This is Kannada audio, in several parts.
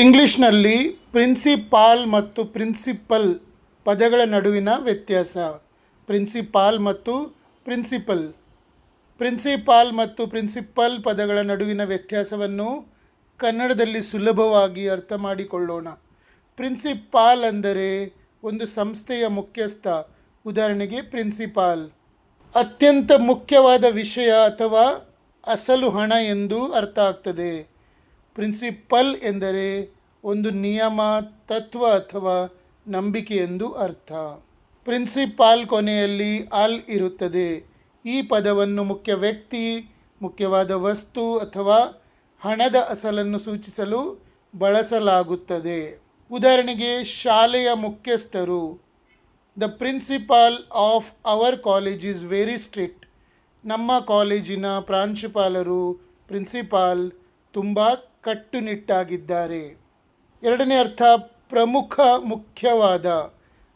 ಇಂಗ್ಲಿಷ್ನಲ್ಲಿ ಪ್ರಿನ್ಸಿಪಾಲ್ ಮತ್ತು ಪ್ರಿನ್ಸಿಪಲ್ ಪದಗಳ ನಡುವಿನ ವ್ಯತ್ಯಾಸ. ಪ್ರಿನ್ಸಿಪಾಲ್ ಮತ್ತು ಪ್ರಿನ್ಸಿಪಲ್. ಪ್ರಿನ್ಸಿಪಾಲ್ ಮತ್ತು ಪ್ರಿನ್ಸಿಪಲ್ ಪದಗಳ ನಡುವಿನ ವ್ಯತ್ಯಾಸವನ್ನು ಕನ್ನಡದಲ್ಲಿ ಸುಲಭವಾಗಿ ಅರ್ಥ ಮಾಡಿಕೊಳ್ಳೋಣ. ಪ್ರಿನ್ಸಿಪಾಲ್ ಅಂದರೆ ಒಂದು ಸಂಸ್ಥೆಯ ಮುಖ್ಯಸ್ಥ. ಉದಾಹರಣೆಗೆ ಪ್ರಿನ್ಸಿಪಾಲ್ ಅತ್ಯಂತ ಮುಖ್ಯವಾದ ವಿಷಯ ಅಥವಾ ಅಸಲು ಹಣ ಎಂದು ಅರ್ಥ ಆಗ್ತದೆ. ಪ್ರಿನ್ಸಿಪಲ್ ಎಂದರೆ ಒಂದು ನಿಯಮ, ತತ್ವ ಅಥವಾ ನಂಬಿಕೆ ಎಂದು ಅರ್ಥ. ಪ್ರಿನ್ಸಿಪಾಲ್ ಕೊನೆಯಲ್ಲಿ ಅಲ್ ಇರುತ್ತದೆ. ಈ ಪದವನ್ನು ಮುಖ್ಯ ವ್ಯಕ್ತಿ, ಮುಖ್ಯವಾದ ವಸ್ತು ಅಥವಾ ಹಣದ ಅಸಲನ್ನು ಸೂಚಿಸಲು ಬಳಸಲಾಗುತ್ತದೆ. ಉದಾಹರಣೆಗೆ ಶಾಲೆಯ ಮುಖ್ಯಸ್ಥರು. The principal of our college is very strict. ನಮ್ಮ ಕಾಲೇಜಿನ ಪ್ರಾಂಶುಪಾಲರು ಪ್ರಿನ್ಸಿಪಾಲ್ ತುಂಬ ಕಟ್ಟುನಿಟ್ಟಾಗಿದ್ದಾರೆ. ಎರಡನೇ ಅರ್ಥ ಪ್ರಮುಖ, ಮುಖ್ಯವಾದ.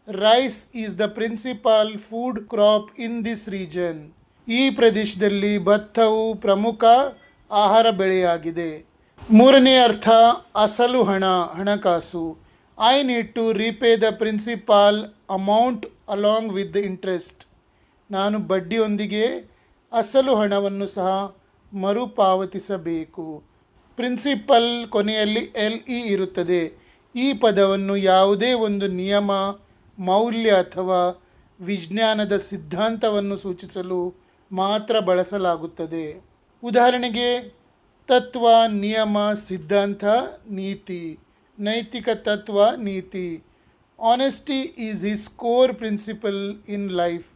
Rice is the principal food crop in this region. ಈ ಪ್ರದೇಶದಲ್ಲಿ ಭತ್ತವು ಪ್ರಮುಖ ಆಹಾರ ಬೆಳೆಯಾಗಿದೆ. ಮೂರನೇ ಅರ್ಥ ಅಸಲು ಹಣ, ಹಣಕಾಸು. I need to repay the principal amount along with the interest. ನಾನು ಬಡ್ಡಿಯೊಂದಿಗೆ ಅಸಲು ಹಣವನ್ನು ಸಹ ಮರುಪಾವತಿಸಬೇಕು. ಪ್ರಿನ್ಸಿಪಲ್ ಕೊನೆಯಲ್ಲಿ LE ಇರುತ್ತದೆ. ಈ ಪದವನ್ನು ಯಾವುದೇ ಒಂದು ನಿಯಮ, ಮೌಲ್ಯ ಅಥವಾ ವಿಜ್ಞಾನದ ಸಿದ್ಧಾಂತವನ್ನು ಸೂಚಿಸಲು ಮಾತ್ರ ಬಳಸಲಾಗುತ್ತದೆ. ಉದಾಹರಣೆಗೆ ತತ್ವ, ನಿಯಮ, ಸಿದ್ಧಾಂತ, ನೀತಿ. ನೈತಿಕ ತತ್ವ, ನೀತಿ. Honesty is his core principle in life.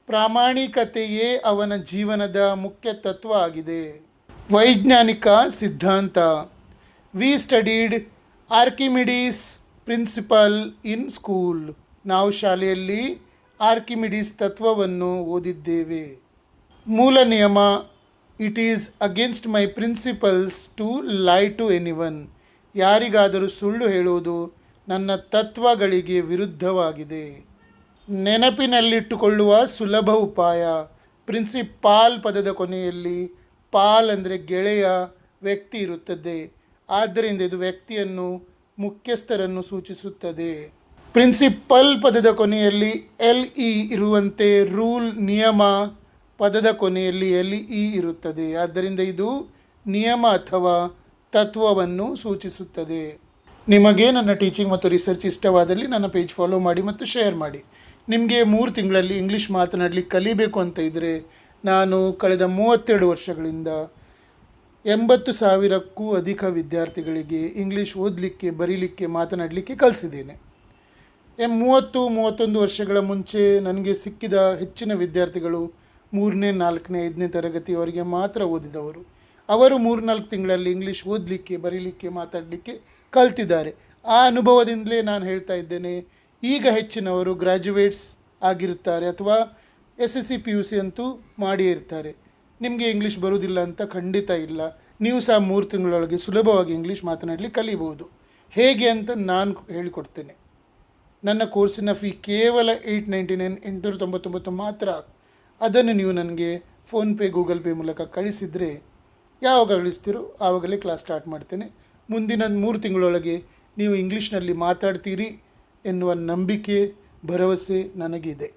ಪ್ರಾಮಾಣಿಕತೆಯೇ ಅವನ ಜೀವನದ ಮುಖ್ಯ ತತ್ವ ಆಗಿದೆ. ವೈಜ್ಞಾನಿಕ ಸಿದ್ಧಾಂತ. We studied Archimedes principle in school. ನಾವು ಶಾಲೆಯಲ್ಲಿ ಆರ್ಕಿಮಿಡೀಸ್ ತತ್ವವನ್ನು ಓದಿದ್ದೇವೆ. ಮೂಲ ನಿಯಮ. It is against my principles to lie to anyone. ಯಾರಿಗಾದರೂ ಸುಳ್ಳು ಹೇಳುವುದು ನನ್ನ ತತ್ವಗಳಿಗೆ ವಿರುದ್ಧವಾಗಿದೆ. ನೆನಪಿನಲ್ಲಿಟ್ಟುಕೊಳ್ಳುವ ಸುಲಭ ಉಪಾಯ. ಪ್ರಿನ್ಸಿಪಾಲ್ ಪದದ ಕೊನೆಯಲ್ಲಿ ಪಾಲ್ ಅಂದರೆ ಗೆಳೆಯ, ವ್ಯಕ್ತಿ ಇರುತ್ತದೆ. ಆದ್ದರಿಂದ ಇದು ವ್ಯಕ್ತಿಯನ್ನು, ಮುಖ್ಯಸ್ಥರನ್ನು ಸೂಚಿಸುತ್ತದೆ. ಪ್ರಿನ್ಸಿಪಲ್ ಪದದ ಕೊನೆಯಲ್ಲಿ LE ಇರುವಂತೆ ರೂಲ್, ನಿಯಮ ಪದದ ಕೊನೆಯಲ್ಲಿ LE ಇರುತ್ತದೆ. ಆದ್ದರಿಂದ ಇದು ನಿಯಮ ಅಥವಾ ತತ್ವವನ್ನು ಸೂಚಿಸುತ್ತದೆ. ನಿಮಗೆ ನನ್ನ ಟೀಚಿಂಗ್ ಮತ್ತು ರಿಸರ್ಚ್ ಇಷ್ಟವಾದಲ್ಲಿ ನನ್ನ ಪೇಜ್ ಫಾಲೋ ಮಾಡಿ ಮತ್ತು ಶೇರ್ ಮಾಡಿ. ನಿಮಗೆ 3 ತಿಂಗಳಲ್ಲಿ ಇಂಗ್ಲೀಷ್ ಮಾತನಾಡಲಿಕ್ಕೆ ಕಲಿಬೇಕು ಅಂತ ಇದ್ದರೆ, ನಾನು ಕಳೆದ 32 ವರ್ಷಗಳಿಂದ 80,000ಕ್ಕೂ ಅಧಿಕ ವಿದ್ಯಾರ್ಥಿಗಳಿಗೆ ಇಂಗ್ಲೀಷ್ ಓದಲಿಕ್ಕೆ, ಬರೀಲಿಕ್ಕೆ, ಮಾತನಾಡಲಿಕ್ಕೆ ಕಲಿಸಿದ್ದೇನೆ. 30-31 ವರ್ಷಗಳ ಮುಂಚೆ ನನಗೆ ಸಿಕ್ಕಿದ ಹೆಚ್ಚಿನ ವಿದ್ಯಾರ್ಥಿಗಳು 3ನೇ, 4ನೇ, 5ನೇ ತರಗತಿಯವರೆಗೆ ಮಾತ್ರ ಓದಿದವರು. ಅವರು 3-4 ತಿಂಗಳಲ್ಲಿ ಇಂಗ್ಲೀಷ್ ಓದಲಿಕ್ಕೆ, ಬರೀಲಿಕ್ಕೆ, ಮಾತಾಡಲಿಕ್ಕೆ ಕಲ್ತಿದ್ದಾರೆ. ಆ ಅನುಭವದಿಂದಲೇ ನಾನು ಹೇಳ್ತಾ ಇದ್ದೇನೆ. ಈಗ ಹೆಚ್ಚಿನವರು ಗ್ರ್ಯಾಜುಯೇಟ್ಸ್ ಆಗಿರುತ್ತಾರೆ ಅಥವಾ SSC PUC ಅಂತೂ ಮಾಡಿಯೇ ಇರ್ತಾರೆ. ನಿಮಗೆ ಇಂಗ್ಲೀಷ್ ಬರುವುದಿಲ್ಲ ಅಂತ ಖಂಡಿತ ಇಲ್ಲ. ನೀವು ಸಹ 3 ತಿಂಗಳೊಳಗೆ ಸುಲಭವಾಗಿ ಇಂಗ್ಲೀಷ್ ಮಾತನಾಡಲಿಕ್ಕೆ ಕಲಿಬೋದು. ಹೇಗೆ ಅಂತ ನಾನು ಹೇಳಿಕೊಡ್ತೇನೆ. ನನ್ನ ಕೋರ್ಸಿನ ಫೀ ಕೇವಲ $899, $899 ಮಾತ್ರ. ಅದನ್ನು ನೀವು ನನಗೆ ಫೋನ್ಪೇ, ಗೂಗಲ್ ಪೇ ಮೂಲಕ ಕಳಿಸಿದರೆ, ಯಾವಾಗ ಕಳಿಸ್ತೀರೋ ಆವಾಗಲೇ ಕ್ಲಾಸ್ ಸ್ಟಾರ್ಟ್ ಮಾಡ್ತೇನೆ. ಮುಂದಿನ 3 ತಿಂಗಳೊಳಗೆ ನೀವು ಇಂಗ್ಲೀಷ್ನಲ್ಲಿ ಮಾತಾಡ್ತೀರಿ ಎನ್ನುವ ನಂಬಿಕೆ, ಭರವಸೆ ನನಗಿದೆ.